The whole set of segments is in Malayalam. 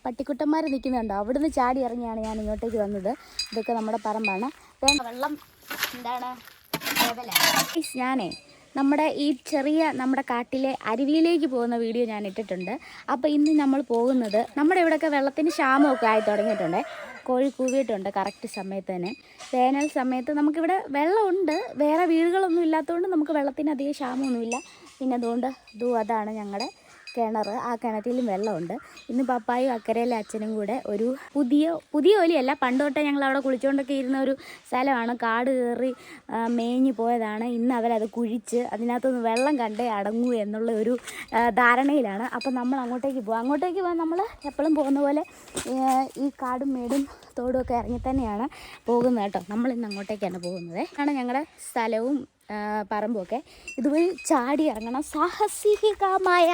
പട്ടിക്കുട്ടന്മാർ നിൽക്കുന്നുണ്ടോ? അവിടുന്ന് ചാടി ഇറങ്ങിയാണ് ഞാൻ ഇങ്ങോട്ടേക്ക് വന്നത്. ഇതൊക്കെ നമ്മുടെ പറമ്പാണ്. വെള്ളം എന്താണ് ഞാനേ നമ്മുടെ ഈ നമ്മുടെ കാട്ടിലെ അരുവിയിലേക്ക് പോകുന്ന വീഡിയോ ഞാൻ ഇട്ടിട്ടുണ്ട്. അപ്പോൾ ഇന്ന് നമ്മൾ പോകുന്നത്, നമ്മുടെ ഇവിടെയൊക്കെ വെള്ളത്തിന് ക്ഷാമമൊക്കെ ആയി തുടങ്ങിയിട്ടുണ്ട്. കോഴി കൂവിയിട്ടുണ്ട് കറക്റ്റ് സമയത്ത് തന്നെ. വേനൽ സമയത്ത് നമുക്കിവിടെ വെള്ളമുണ്ട്, വേറെ വീടുകളൊന്നും ഇല്ലാത്തതുകൊണ്ട് നമുക്ക് വെള്ളത്തിന് അധികം ക്ഷാമമൊന്നുമില്ല. പിന്നെ അതുകൊണ്ട് അതാണ് ഞങ്ങളുടെ കിണർ. ആ കിണറ്റിലും വെള്ളമുണ്ട്. ഇന്ന് പപ്പായും അക്കരയിലെ അച്ഛനും കൂടെ ഒരു പുതിയ ഒലിയല്ല, പണ്ട് തൊട്ടേ ഞങ്ങൾ അവിടെ കുളിച്ചുകൊണ്ടൊക്കെ ഇരുന്ന ഒരു സ്ഥലമാണ്. കാട് കയറി മേഞ്ഞു പോയതാണ്. ഇന്ന് അവരത് കുഴിച്ച് അതിനകത്തുനിന്ന് വെള്ളം കണ്ടേ അടങ്ങൂ എന്നുള്ള ഒരു ധാരണയിലാണ്. അപ്പം നമ്മൾ അങ്ങോട്ടേക്ക് പോകാൻ നമ്മൾ എപ്പോഴും പോകുന്ന പോലെ ഈ കാടും മേടും തോടും ഒക്കെ ഇറങ്ങി തന്നെയാണ് പോകുന്നത് കേട്ടോ. നമ്മളിന്ന് അങ്ങോട്ടേക്കാണ് പോകുന്നത്. ആണ് ഞങ്ങളുടെ സ്ഥലവും പറമ്പുമൊക്കെ. ഇതുവഴി ചാടി ഇറങ്ങണം. സാഹസികമായ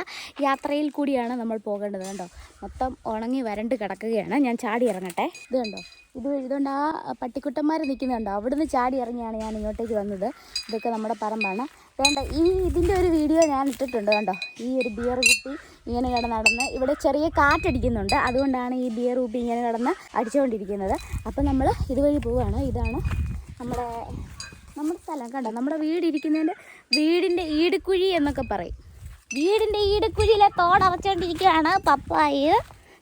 യാത്രയിൽ കൂടിയാണ് നമ്മൾ പോകേണ്ടത് കണ്ടോ. മൊത്തം ഉണങ്ങി വരണ്ട് കിടക്കുകയാണ്. ഞാൻ ചാടി ഇറങ്ങട്ടെ. ഇത് കണ്ടോ, ഇതുകൊണ്ട് ആ പട്ടിക്കുട്ടന്മാർ നിൽക്കുന്നുണ്ടോ? അവിടുന്ന് ചാടി ഇറങ്ങിയാണ് ഞാൻ ഇങ്ങോട്ടേക്ക് വന്നത്. ഇതൊക്കെ നമ്മുടെ പറമ്പാണ്. ഇതിൻ്റെ ഒരു വീഡിയോ ഞാൻ ഇട്ടിട്ടുണ്ട് കണ്ടോ. ഈ ഒരു ബിയർ കുപ്പി ഇങ്ങനെ നടന്ന് ഇവിടെ ചെറിയ കാറ്റടിക്കുന്നുണ്ട്. അതുകൊണ്ടാണ് ഈ ബിയർ കുപ്പി ഇങ്ങനെ കിടന്ന് അടിച്ചുകൊണ്ടിരിക്കുന്നത്. അപ്പം നമ്മൾ ഇതുവഴി പോവുകയാണ്. ഇതാണ് നമ്മുടെ സ്ഥലം കണ്ടോ. നമ്മുടെ വീടിൻ്റെ ഈടുക്കുഴി എന്നൊക്കെ പറയും. വീടിൻ്റെ ഈടുക്കുഴിയിലെ തോടടച്ചുകൊണ്ടിരിക്കുകയാണ് പപ്പായി.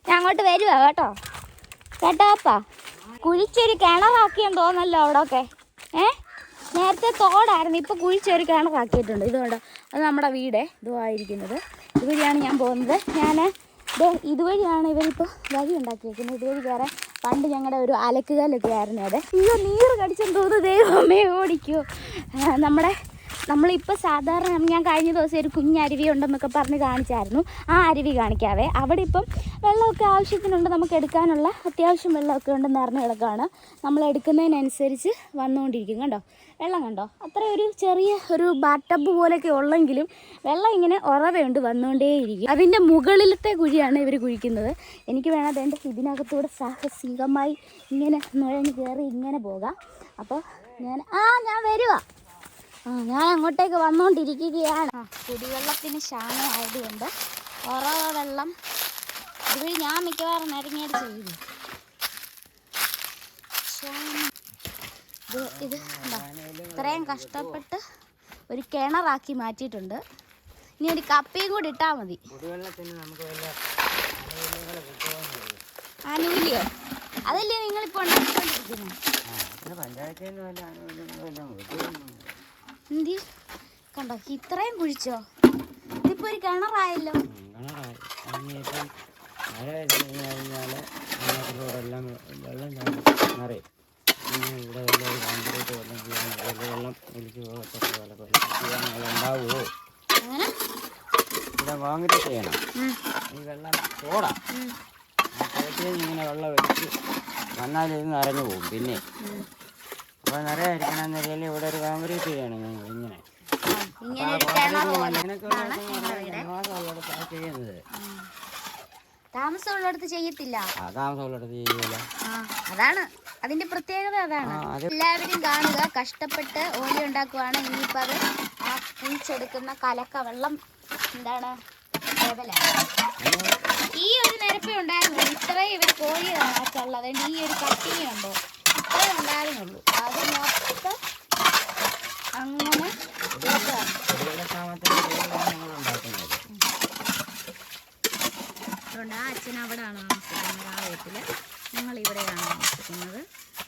ഞാൻ അങ്ങോട്ട് വരുവാ കേട്ടോ അപ്പാ. കുഴിച്ചൊരു കിണറാക്കിയെന്ന് തോന്നല്ലോ അവിടെയൊക്കെ. നേരത്തെ തോടായിരുന്നു, ഇപ്പോൾ കുഴിച്ചൊരു കിണറാക്കിയിട്ടുണ്ട്. ഇതുകൊണ്ടോ, അത് നമ്മുടെ വീടേ ഇതുമായിരിക്കുന്നത്. ഇതുവഴിയാണ് ഞാൻ പോകുന്നത്. ഇതുവഴിയാണ് ഇവരിപ്പോൾ വഴി ഉണ്ടാക്കിയിരിക്കുന്നത്. ഇതുവഴി കയറാൻ പണ്ട് ഞങ്ങളുടെ ഒരു അലക്കുകല്ലൊക്കെ ആയിരുന്നു. അത് നീറ് കടിച്ചെന്ന് തോന്നുന്നു. ദൈവമേ ഓടിക്കുമോ. നമ്മളിപ്പോൾ സാധാരണ ഞാൻ കഴിഞ്ഞ ദിവസം ഒരു കുഞ്ഞരുവി ഉണ്ടെന്നൊക്കെ പറഞ്ഞ് കാണിച്ചായിരുന്നു. ആ അരുവി കാണിക്കാവേ. അവിടെ ഇപ്പം വെള്ളമൊക്കെ ആവശ്യത്തിനുണ്ട്, നമുക്ക് എടുക്കാനുള്ള അത്യാവശ്യം വെള്ളമൊക്കെ ഉണ്ട്, നിറഞ്ഞു കിടക്കുകയാണ്. നമ്മൾ എടുക്കുന്നതിനനുസരിച്ച് വന്നുകൊണ്ടിരിക്കും കണ്ടോ. വെള്ളം കണ്ടോ, അത്ര ഒരു ചെറിയ ഒരു ബാറ്റബ് പോലെയൊക്കെ ഉള്ളെങ്കിലും വെള്ളം ഇങ്ങനെ ഉറവയുണ്ട്, വന്നുകൊണ്ടേയിരിക്കും. അതിൻ്റെ മുകളിലത്തെ കുഴിയാണ് ഇവർ കുഴിക്കുന്നത്. എനിക്ക് വേണം ഇതിനകത്തൂടെ സാഹസികമായി ഇങ്ങനെ നുഴഞ്ഞ് കയറി ഇങ്ങനെ പോകാം. അപ്പോൾ ഞാൻ വരുവാ. ഞാൻ അങ്ങോട്ടേക്ക് വന്നുകൊണ്ടിരിക്കുകയാണ്. കുടിവെള്ളത്തിന് ക്ഷാമമായതുകൊണ്ട് ഉറവ വെള്ളം ഇതുവഴി ഞാൻ മിക്കവാറും ഇറങ്ങിയത് ചെയ്തു. ഇത് ഇത്രയും കഷ്ടപ്പെട്ട് ഒരു കിണറാക്കി മാറ്റിയിട്ടുണ്ട്. ഇനി ഒരു കപ്പയും കൂടി ഇട്ടാൽ മതി. ആനുകൂല്യോ അതല്ലേ നിങ്ങളിപ്പോൾ ഉണ്ടാക്കിക്കൊണ്ടിരിക്കുന്നത്? എന്തി കണ്ടോ, ഇത്രയും കുഴിച്ചോ? ഇതിപ്പോൾ ഒരു കിണറായല്ലോ. വാങ്ങിട്ട് ചെയ്യണം. ഈ വെള്ളം തോടാ, ഇങ്ങനെ വെള്ളം ഒഴിച്ച് വന്നാൽ ഇത് നിറഞ്ഞു പോകും. പിന്നെ അപ്പോൾ നിറയായിരിക്കണം എന്നറിയാൽ ഇവിടെ ഒരു കോൺക്രീറ്റ് ചെയ്യണം. ഇങ്ങനെ ചെയ്യുന്നത് താമസമുള്ളിടത്ത് ചെയ്യത്തില്ല. താമസമുള്ളിടത്ത് ചെയ്യൂല. അതാണ് അതിന്റെ പ്രത്യേകത. അതാണ് എല്ലാവരും കാണുക. കഷ്ടപ്പെട്ട് ഓല ഉണ്ടാക്കുവാണ്. ഇനിയിപ്പോൾ അത് ആ കുഴിച്ചെടുക്കുന്ന കലക്ക വെള്ളം എന്താണ് ഈ ഒരു നിരപ്പേ ഉണ്ടായിരുന്നുള്ളൂ. ഇത്രയും ഇവർ കോഴി ഉള്ളത്. ഈ ഒരു കട്ടിങ് ഉണ്ടോ, ഇത്രയും ഉണ്ടായിരുന്നുള്ളൂ. അത് മൊത്തം അങ്ങനെ അതുകൊണ്ട് ആ അച്ഛൻ അവിടെയാണ് താമസിക്കുന്നത്. ആ വീട്ടിൽ ഞങ്ങളിവിടെയാണ് താമസിക്കുന്നത്.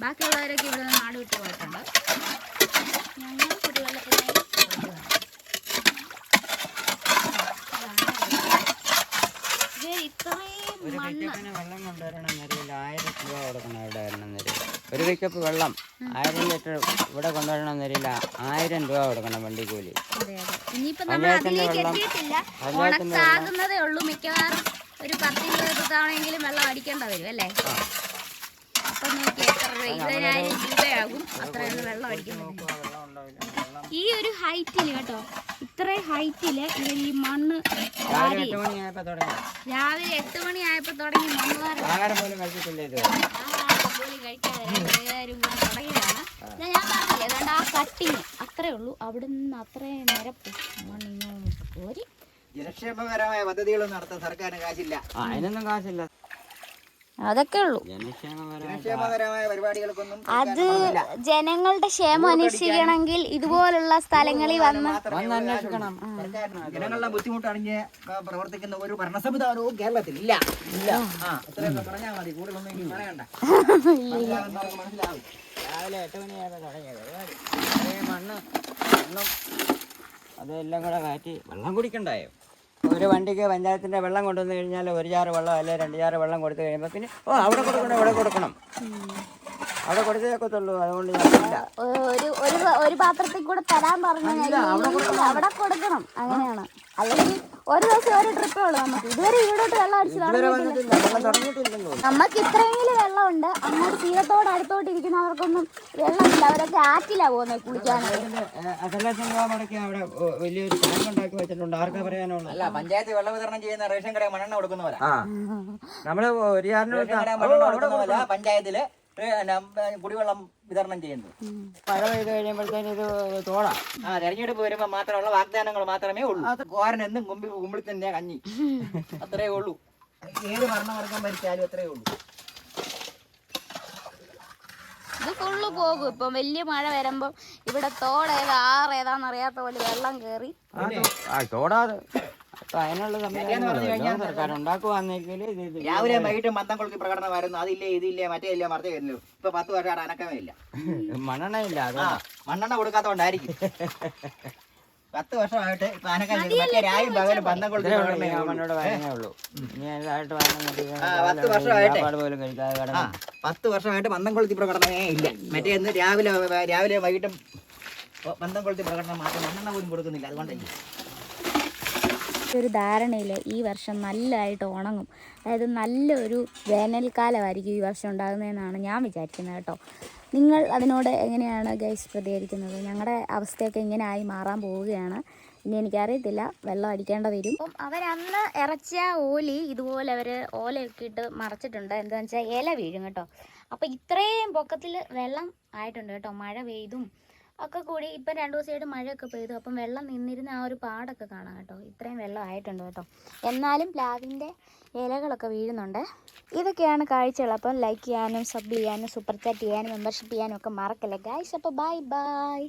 ബാക്കിയുള്ളവരൊക്കെ ഇവിടെ നാട് വിട്ട് പോയിട്ടുണ്ട്. ഞങ്ങൾ കുടിവെള്ളത്തിനായി വെള്ളം കൊണ്ടുവരണം എന്നറിയില്ല. 1000 രൂപ കൊടുക്കണം. ഇവിടെ വരണം എന്നറിയില്ല. ഒരു പിക്കപ്പ് വെള്ളം 1000 ലിറ്റർ ഇവിടെ കൊണ്ടുവരണം എന്നറിയില്ല. 1000 രൂപ കൊടുക്കണം വണ്ടി കൂലി. പഞ്ചായത്തിന്റെ ഉണക്കാകുന്നതേ ഉള്ളൂ. മിക്കവാറും ഒരു 10-20 തവണയെങ്കിലും വെള്ളം അടിക്കേണ്ട വരും അല്ലേ? അപ്പൊ നോക്കി എത്ര രൂപയാകും അത്രയൊന്നും വെള്ളം അടിക്കുന്നത്. ഈ ഒരു ഹൈറ്റിൽ കേട്ടോ, ഇത്രയും ഹൈറ്റില് ഇവർ ഈ മണ്ണ് രാവിലെ 8 മണിയായപ്പോ തുടങ്ങി മണ്ണ് തുടങ്ങിയതാണ്. ഞാൻ പറഞ്ഞില്ലേ ഏതാണ്ട് ആ കട്ടിങ് അത്രേ ഉള്ളൂ. അവിടെ നിന്ന് അത്രയും നിരപ്പ് മണ്ണിങ്ങോട്ട് കോരി ജനക്ഷേമകരമായ പദ്ധതികളൊന്നും നടത്താൻ സർക്കാരിന് കാശില്ല. അതിനൊന്നും കാശില്ല. അതൊക്കെ ഉള്ളൂ. ജനക്ഷേമകരമായ പരിപാടികൾക്കൊന്നും അത് ജനങ്ങളുടെ ക്ഷേമം അന്വേഷിക്കണമെങ്കിൽ ഇതുപോലുള്ള സ്ഥലങ്ങളിൽ വന്ന് അന്വേഷിക്കണം. ജനങ്ങളുടെ ബുദ്ധിമുട്ട് അറിഞ്ഞ് പ്രവർത്തിക്കുന്ന ഒരു ഭരണസംവിധാനവും കേരളത്തിൽ ഇല്ല. ഇത്രയൊക്കെ പറഞ്ഞാൽ മതി, കൂടുതലൊന്നും ഇനി പറയണ്ട. മനസ്സിലാവും. രാവിലെ 8 മണിയായപ്പോൾ തുടങ്ങിയത് പരിപാടി. മണ്ണും അതെല്ലാം കൂടെ കാറ്റി വെള്ളം കുടിക്കണ്ടായോ? ഒരു വണ്ടിക്ക് പഞ്ചായത്തിൻ്റെ വെള്ളം കൊണ്ടുവന്ന് കഴിഞ്ഞാൽ 1 ജാറ് വെള്ളം അല്ലെങ്കിൽ 2 ജാറ് വെള്ളം കൊടുത്തു കഴിയുമ്പോൾ പിന്നെ അവിടെ കൊടുക്കണം ഇവിടെ കൊടുക്കണം, അവിടെ കൊടുത്തേക്കത്തുള്ളൂ. അതുകൊണ്ട് ഞാനില്ല. ഒരു പാത്രത്തിൽ കൂടെ തരാൻ പറഞ്ഞു അവിടെ കൊടുക്കണം. അങ്ങനെയാണ്. അല്ലെങ്കിൽ ഒരു ദിവസം ഒരു ട്രിപ്പേ ഉള്ളൂ നമുക്ക്. ഇതുവരെ ഇവിടോട്ട് വെള്ളം അടിച്ചു തുടങ്ങിയിട്ടില്ലല്ലോ. നമുക്ക് ഇത്രയെങ്കിലും വെള്ളമുണ്ട്. അങ്ങോട്ട് തീരത്തോട് അടുത്തോട്ട് ഇരിക്കുന്നവർക്കൊന്നും വെള്ളമില്ല. അവരൊക്കെ ആറ്റിലാ പോകുന്നത് കുളിക്കാനായിട്ട്. അവിടെ വലിയൊരു ടാങ്ക് ഉണ്ടാക്കി വെച്ചിട്ടുണ്ട്. ആർക്കാ പറയാനുള്ള? അല്ല, പഞ്ചായത്ത് വെള്ളം വിതരണം ചെയ്യുന്ന റേഷൻ കട മണ്ണെണ്ണ കൊടുക്കുന്നവരാ. നമ്മള് ഒരു പഞ്ചായത്തില് കുടിവെള്ളം വിതരണം ചെയ്യുന്നു. മഴ പെയ്ത് കഴിയുമ്പോഴത്തേന് ഇത് തോടാ. തെരഞ്ഞെടുപ്പ് വരുമ്പോ മാത്രമുള്ള വാഗ്ദാനങ്ങൾ മാത്രമേ ഉള്ളൂ. കോരനെന്നും കുമ്പിളി തന്നെ കഞ്ഞി, അത്രേ ഉള്ളൂ. ഏത് ഭരണവർഗം ഭരിച്ചാലും അത്രേ ഉള്ളൂ. ഇത് ഫുള്ള് പോകും. ഇപ്പം വലിയ മഴ വരുമ്പോ ഇവിടെ തോടേതാ ആറേതാന്ന് അറിയാത്ത പോലെ വെള്ളം കയറി തോടാതെ അതിനുള്ള സർക്കാർ ഉണ്ടാക്കുവാന്നെങ്കിൽ രാവിലെ വൈകിട്ടും മന്ദംകുളത്തി പ്രകടനമായിരുന്നു. അതില്ലേ ഇതില്ലേ മറ്റേ ഇല്ല മറത്തേ വരുന്നു. ഇപ്പൊ 10 വർഷമായിട്ട് അനക്കമേ ഇല്ല. മണ്ണെണ്ണ ഇല്ല. മണ്ണെണ്ണ കൊടുക്കാത്തോണ്ടായിരിക്കും 10 വർഷമായിട്ട് ഇപ്പൊ അനക്കം. മറ്റേ രായും പകലും മന്ദംകുളത്തി മണ്ണോട് വരണേ ഉള്ളൂ. ഇനി അതായിട്ട് 10 വർഷമായിട്ട് മന്ദംകുളത്തി പ്രകടനമേ ഇല്ല. മറ്റേ ഇന്ന് രാവിലെ വൈകിട്ടും മന്ദംകുളത്തി പ്രകടനം മാത്രം, മണ്ണെണ്ണ പോലും കൊടുക്കുന്നില്ല. അതുകൊണ്ടല്ലേ ഒരു ധാരണയിൽ ഈ വർഷം നല്ലതായിട്ട് ഉണങ്ങും. അതായത് നല്ലൊരു വേനൽക്കാലമായിരിക്കും ഈ വർഷം ഉണ്ടാകുന്നതെന്നാണ് ഞാൻ വിചാരിക്കുന്നത് കേട്ടോ. നിങ്ങൾ അതിനോട് എങ്ങനെയാണ് ഗൈസ് പ്രതികരിക്കുന്നത്? ഞങ്ങളുടെ അവസ്ഥയൊക്കെ ഇങ്ങനെ ആയി മാറാൻ പോവുകയാണ്. ഇനി എനിക്കറിയത്തില്ല, വെള്ളം അടിക്കേണ്ട വരും. അപ്പം അവരന്ന് ഇറച്ച ഓലി ഇതുപോലെ അവർ ഓലയൊക്കെ ഇട്ട് മറച്ചിട്ടുണ്ട്. എന്താണെന്ന് വെച്ചാൽ ഇല വീഴും കേട്ടോ. അപ്പോൾ ഇത്രയും പൊക്കത്തിൽ വെള്ളം ആയിട്ടുണ്ട് കേട്ടോ. മഴ പെയ്തും ഒക്കെ കൂടി ഇപ്പം 2 ദിവസമായിട്ട് മഴയൊക്കെ പെയ്തു. അപ്പം വെള്ളം നിന്നിരുന്ന ആ ഒരു പാടൊക്കെ കാണാം കേട്ടോ. ഇത്രയും വെള്ളം ആയിട്ടുണ്ട് കേട്ടോ. എന്നാലും പ്ലാവിൻ്റെ ഇലകളൊക്കെ വീഴുന്നുണ്ട്. ഇതൊക്കെയാണ് കാഴ്ചകൾ. അപ്പം ലൈക്ക് ചെയ്യാനും സബ് ചെയ്യാനും സൂപ്പർ ചാറ്റ് ചെയ്യാനും മെമ്പർഷിപ്പ് ചെയ്യാനും ഒക്കെ മറക്കല്ലേ ഗൈസ്. അപ്പോൾ ബൈ ബൈ.